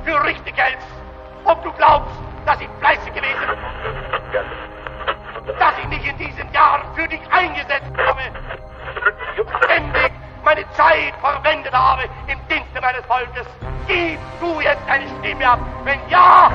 für richtig hältst, ob du glaubst, dass ich fleißig gewesen bin, dass ich mich in diesem Jahr für dich eingesetzt habe, ständig meine Zeit verwendet habe im Dienste meines Volkes. Gib du jetzt deine Stimme ab, wenn ja!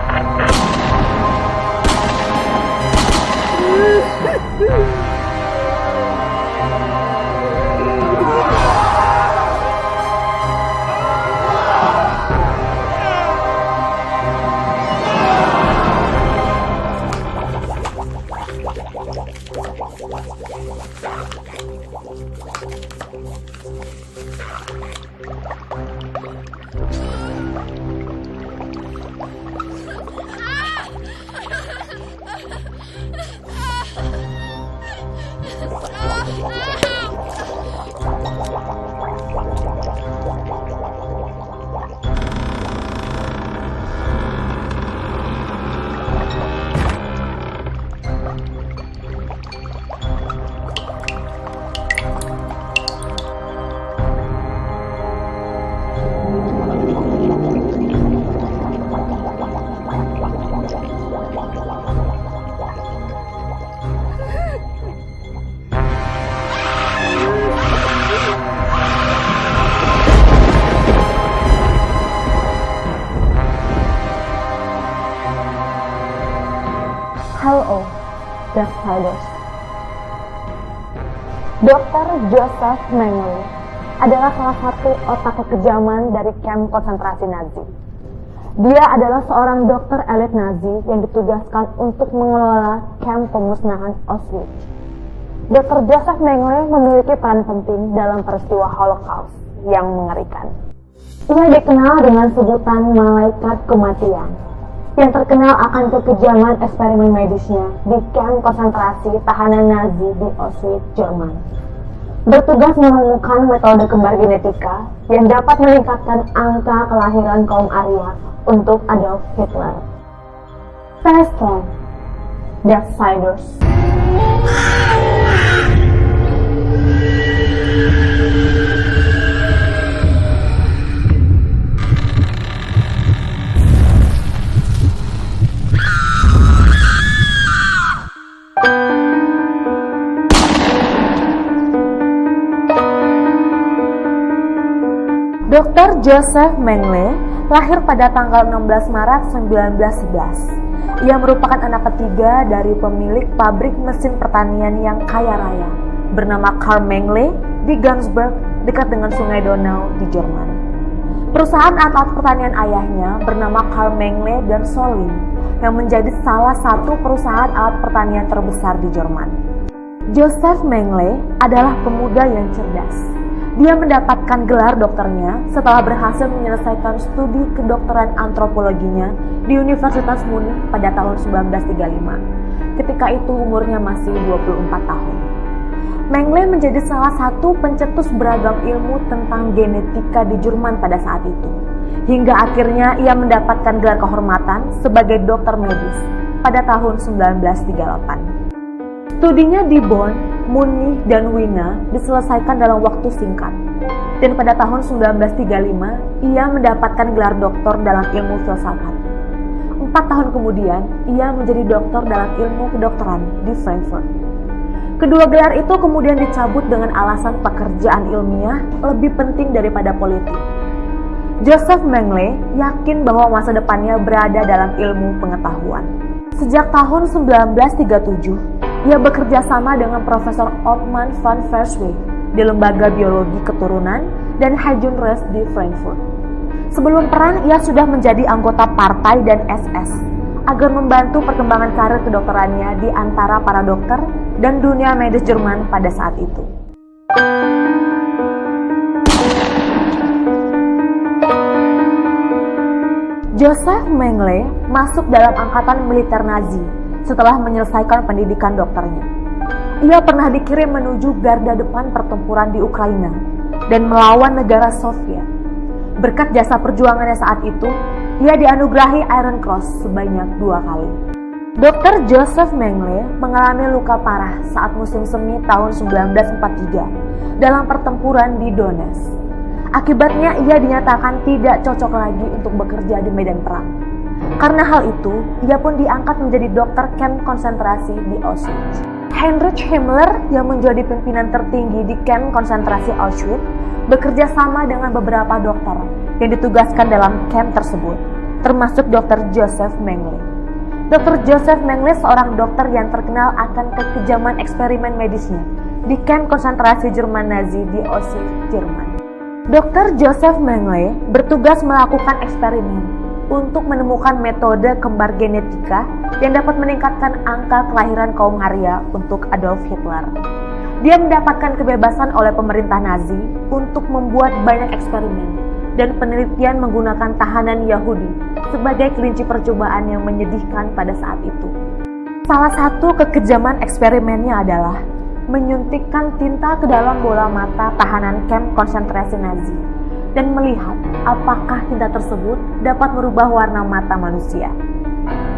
Hello, Darksiders. Dr. Joseph Mengele adalah salah satu otak kekejaman dari kamp konsentrasi Nazi. Dia adalah seorang dokter elit Nazi yang ditugaskan untuk mengelola kamp pemusnahan Auschwitz. Dr. Joseph Mengele memiliki peran penting dalam peristiwa Holocaust yang mengerikan. Ia dikenal dengan sebutan malaikat kematian, yang terkenal akan kekejaman eksperimen medisnya di kamp konsentrasi tahanan Nazi di Auschwitz, Jerman. Bertugas menemukan metode kembar genetika yang dapat meningkatkan angka kelahiran kaum Arya untuk Adolf Hitler. Stay strong, Darksiders. Dr. Joseph Mengele lahir pada tanggal 16 Maret 1911. Ia merupakan anak ketiga dari pemilik pabrik mesin pertanian yang kaya raya bernama Karl Mengele di Günzburg dekat dengan Sungai Donau di Jerman. Perusahaan alat pertanian ayahnya bernama Karl Mengele dan Solin yang menjadi salah satu perusahaan alat pertanian terbesar di Jerman. Joseph Mengele adalah pemuda yang cerdas. Dia mendapatkan gelar dokternya setelah berhasil menyelesaikan studi kedokteran antropologinya di Universitas Munich pada tahun 1935. Ketika itu umurnya masih 24 tahun. Mengele menjadi salah satu pencetus beragam ilmu tentang genetika di Jerman pada saat itu. Hingga akhirnya ia mendapatkan gelar kehormatan sebagai dokter medis pada tahun 1938. Studinya di Bonn, Munich, dan Wina diselesaikan dalam waktu singkat. Dan pada tahun 1935, ia mendapatkan gelar doktor dalam ilmu filsafat. 4 tahun kemudian, ia menjadi doktor dalam ilmu kedokteran di Frankfurt. Kedua gelar itu kemudian dicabut dengan alasan pekerjaan ilmiah lebih penting daripada politik. Joseph Mengele yakin bahwa masa depannya berada dalam ilmu pengetahuan. Sejak tahun 1937, ia bekerja sama dengan Profesor Otman van Verswijk di Lembaga Biologi Keturunan dan Heidenreich di Frankfurt. Sebelum perang, ia sudah menjadi anggota partai dan SS agar membantu perkembangan karir kedokterannya di antara para dokter dan dunia medis Jerman pada saat itu. Joseph Mengele masuk dalam angkatan militer Nazi setelah menyelesaikan pendidikan dokternya. Ia pernah dikirim menuju garda depan pertempuran di Ukraina dan melawan negara Soviet. Berkat jasa perjuangannya saat itu, ia dianugerahi Iron Cross sebanyak 2 kali. Dr. Joseph Mengele mengalami luka parah saat musim semi tahun 1943 dalam pertempuran di Donetsk. Akibatnya ia dinyatakan tidak cocok lagi untuk bekerja di medan perang. Karena hal itu, ia pun diangkat menjadi dokter kamp konsentrasi di Auschwitz. Heinrich Himmler yang menjadi pimpinan tertinggi di kamp konsentrasi Auschwitz bekerja sama dengan beberapa dokter yang ditugaskan dalam kamp tersebut, termasuk Dr. Joseph Mengele. Dr. Joseph Mengele seorang dokter yang terkenal akan kekejaman eksperimen medisnya di kamp konsentrasi Jerman Nazi di Auschwitz, Jerman. Dr. Joseph Mengele bertugas melakukan eksperimen untuk menemukan metode kembar genetika yang dapat meningkatkan angka kelahiran kaum Arya untuk Adolf Hitler. Dia mendapatkan kebebasan oleh pemerintah Nazi untuk membuat banyak eksperimen dan penelitian menggunakan tahanan Yahudi sebagai kelinci percobaan yang menyedihkan pada saat itu. Salah satu kekejaman eksperimennya adalah menyuntikkan tinta ke dalam bola mata tahanan kamp konsentrasi Nazi dan melihat apakah tinta tersebut dapat merubah warna mata manusia.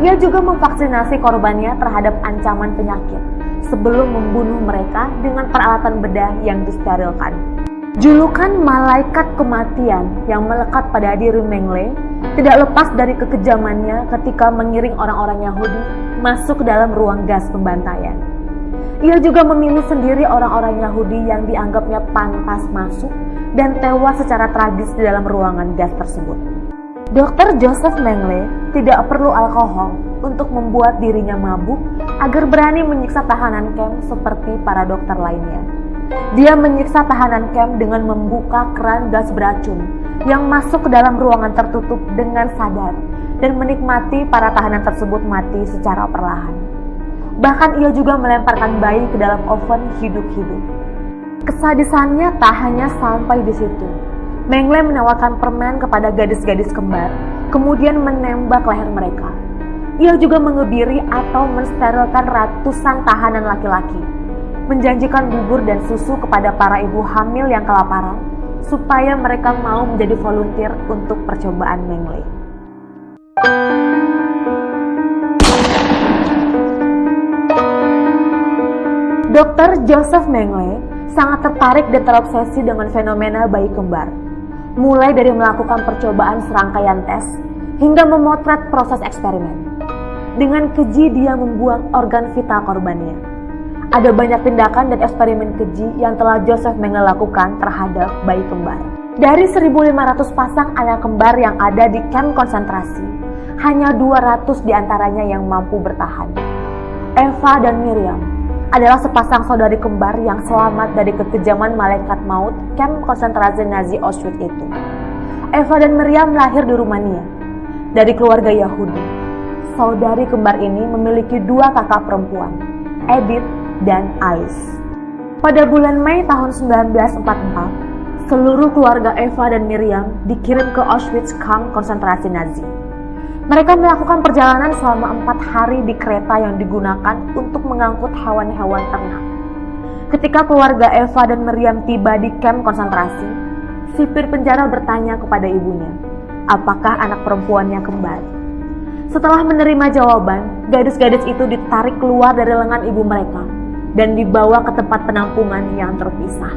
Ia juga memvaksinasi korbannya terhadap ancaman penyakit sebelum membunuh mereka dengan peralatan bedah yang disterilkan. Julukan malaikat kematian yang melekat pada diri Mengele tidak lepas dari kekejamannya ketika mengiring orang-orang Yahudi masuk ke dalam ruang gas pembantaian. Ia juga memilih sendiri orang-orang Yahudi yang dianggapnya pantas masuk dan tewas secara tragis di dalam ruangan gas tersebut. Dr. Joseph Mengele tidak perlu alkohol untuk membuat dirinya mabuk agar berani menyiksa tahanan kamp seperti para dokter lainnya. Dia menyiksa tahanan kamp dengan membuka keran gas beracun yang masuk ke dalam ruangan tertutup dengan sadar dan menikmati para tahanan tersebut mati secara perlahan. Bahkan ia juga melemparkan bayi ke dalam oven hidup-hidup. Kesadisannya tak hanya sampai di situ. Mengele menawarkan permen kepada gadis-gadis kembar, kemudian menembak leher mereka. Ia juga mengebiri atau mensterilkan ratusan tahanan laki-laki, menjanjikan bubur dan susu kepada para ibu hamil yang kelaparan, supaya mereka mau menjadi volunteer untuk percobaan Mengele. Dr. Joseph Mengele sangat tertarik dan terobsesi dengan fenomena bayi kembar, mulai dari melakukan percobaan serangkaian tes hingga memotret proses eksperimen. Dengan keji dia membuang organ vital korbannya. Ada banyak tindakan dan eksperimen keji yang telah Joseph Mengele lakukan terhadap bayi kembar. Dari 1.500 pasang anak kembar yang ada di kamp konsentrasi, hanya 200 diantaranya yang mampu bertahan. Eva dan Miriam adalah sepasang saudari kembar yang selamat dari kekejaman malaikat maut kamp konsentrasi Nazi Auschwitz itu. Eva dan Miriam lahir di Rumania dari keluarga Yahudi. Saudari kembar ini memiliki 2 kakak perempuan, Edith dan Alice. Pada bulan Mei tahun 1944, seluruh keluarga Eva dan Miriam dikirim ke Auschwitz kamp konsentrasi Nazi. Mereka melakukan perjalanan selama 4 hari di kereta yang digunakan untuk mengangkut hewan-hewan ternak. Ketika keluarga Eva dan Miriam tiba di kamp konsentrasi, sipir penjara bertanya kepada ibunya, apakah anak perempuannya kembar. Setelah menerima jawaban, gadis-gadis itu ditarik keluar dari lengan ibu mereka dan dibawa ke tempat penampungan yang terpisah.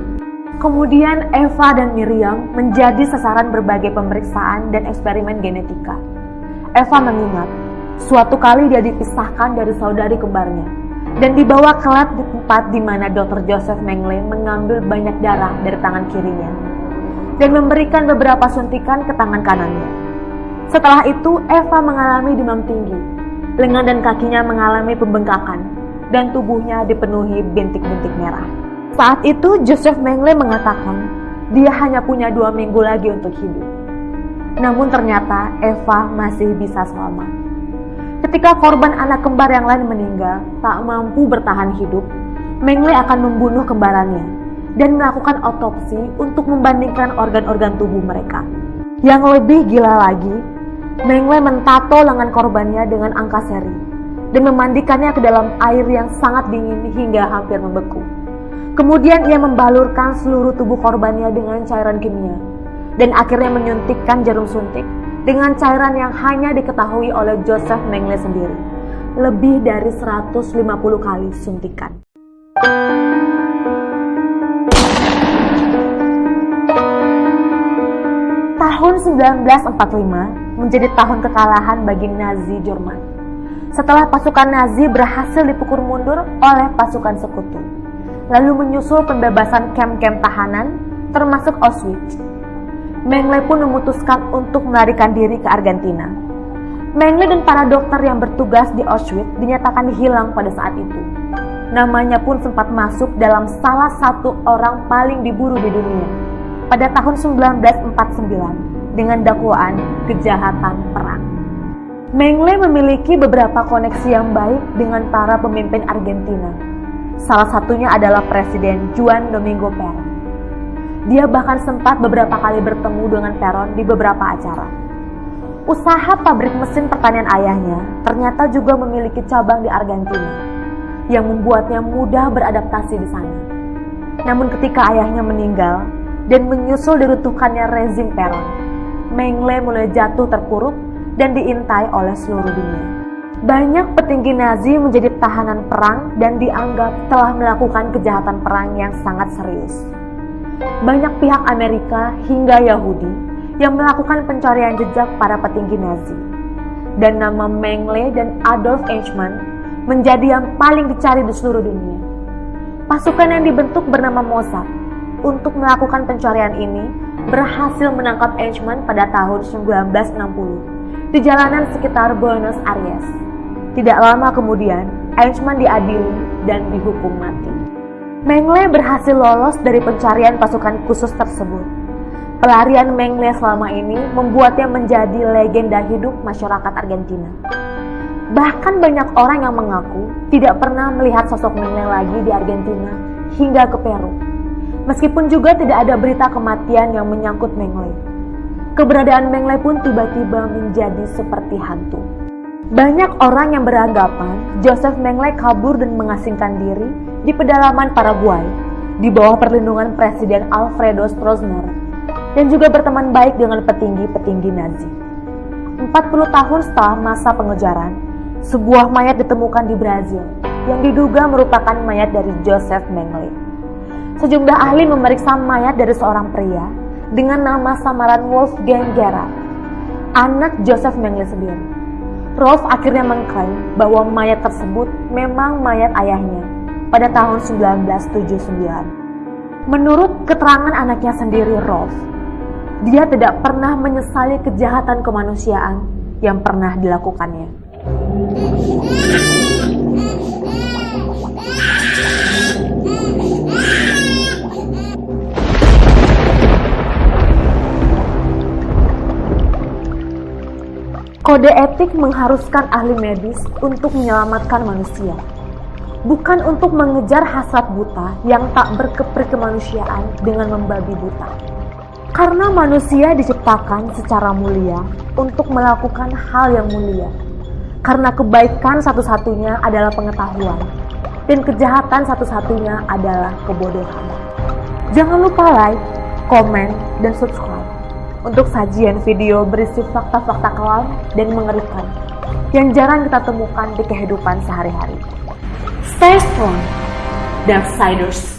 Kemudian Eva dan Miriam menjadi sasaran berbagai pemeriksaan dan eksperimen genetika. Eva mengingat, suatu kali dia dipisahkan dari saudari kembarnya dan dibawa ke lab di tempat di mana Dr. Joseph Mengele mengambil banyak darah dari tangan kirinya dan memberikan beberapa suntikan ke tangan kanannya. Setelah itu, Eva mengalami demam tinggi, lengan dan kakinya mengalami pembengkakan, dan tubuhnya dipenuhi bintik-bintik merah. Saat itu, Joseph Mengele mengatakan dia hanya punya 2 minggu lagi untuk hidup. Namun ternyata Eva masih bisa selamat. Ketika korban anak kembar yang lain meninggal, tak mampu bertahan hidup, Mengele akan membunuh kembarannya dan melakukan otopsi untuk membandingkan organ-organ tubuh mereka. Yang lebih gila lagi, Mengele mentato lengan korbannya dengan angka seri dan memandikannya ke dalam air yang sangat dingin hingga hampir membeku. Kemudian ia membalurkan seluruh tubuh korbannya dengan cairan kimia dan akhirnya menyuntikkan jarum suntik dengan cairan yang hanya diketahui oleh Joseph Mengele sendiri. Lebih dari 150 kali suntikan. 1945 menjadi tahun kekalahan bagi Nazi Jerman. Setelah pasukan Nazi berhasil dipukul mundur oleh pasukan sekutu, lalu menyusul pembebasan kamp-kamp tahanan, termasuk Auschwitz. Mengele pun memutuskan untuk melarikan diri ke Argentina. Mengele dan para dokter yang bertugas di Auschwitz dinyatakan hilang pada saat itu. Namanya pun sempat masuk dalam salah satu orang paling diburu di dunia pada tahun 1949 dengan dakwaan kejahatan perang. Mengele memiliki beberapa koneksi yang baik dengan para pemimpin Argentina. Salah satunya adalah Presiden Juan Domingo Perón. Dia bahkan sempat beberapa kali bertemu dengan Perón di beberapa acara. Usaha pabrik mesin pertanian ayahnya ternyata juga memiliki cabang di Argentina, yang membuatnya mudah beradaptasi di sana. Namun ketika ayahnya meninggal dan menyusul diruntuhkannya rezim Perón, Mengele mulai jatuh terpuruk dan diintai oleh seluruh dunia. Banyak petinggi Nazi menjadi tahanan perang dan dianggap telah melakukan kejahatan perang yang sangat serius. Banyak pihak Amerika hingga Yahudi yang melakukan pencarian jejak para petinggi Nazi. Dan nama Mengele dan Adolf Eichmann menjadi yang paling dicari di seluruh dunia. Pasukan yang dibentuk bernama Mossad untuk melakukan pencarian ini berhasil menangkap Eichmann pada tahun 1960 di jalanan sekitar Buenos Aires. Tidak lama kemudian, Eichmann diadili dan dihukum mati. Mengele berhasil lolos dari pencarian pasukan khusus tersebut. Pelarian Mengele selama ini membuatnya menjadi legenda hidup masyarakat Argentina. Bahkan banyak orang yang mengaku tidak pernah melihat sosok Mengele lagi di Argentina hingga ke Peru. Meskipun juga tidak ada berita kematian yang menyangkut Mengele. Keberadaan Mengele pun tiba-tiba menjadi seperti hantu. Banyak orang yang beranggapan Joseph Mengele kabur dan mengasingkan diri di pedalaman Paraguay di bawah perlindungan Presiden Alfredo Stroessner dan juga berteman baik dengan petinggi-petinggi Nazi. 40 tahun setelah masa pengejaran, sebuah mayat ditemukan di Brazil yang diduga merupakan mayat dari Joseph Mengele. Sejumlah ahli memeriksa mayat dari seorang pria dengan nama samaran Wolfgang Gerhard, anak Joseph Mengele sendiri. Rolf akhirnya mengklaim bahwa mayat tersebut memang mayat ayahnya pada tahun 1979. Menurut keterangan anaknya sendiri, Rolf, dia tidak pernah menyesali kejahatan kemanusiaan yang pernah dilakukannya. Kode etik mengharuskan ahli medis untuk menyelamatkan manusia, bukan untuk mengejar hasrat buta yang tak berkepri kemanusiaan dengan membabi buta. Karena manusia diciptakan secara mulia untuk melakukan hal yang mulia. Karena kebaikan satu-satunya adalah pengetahuan, dan kejahatan satu-satunya adalah kebodohan. Jangan lupa like, komen, dan subscribe untuk sajian video berisi fakta-fakta kelam dan mengerikan yang jarang kita temukan di kehidupan sehari-hari. Stay strong, Darksiders!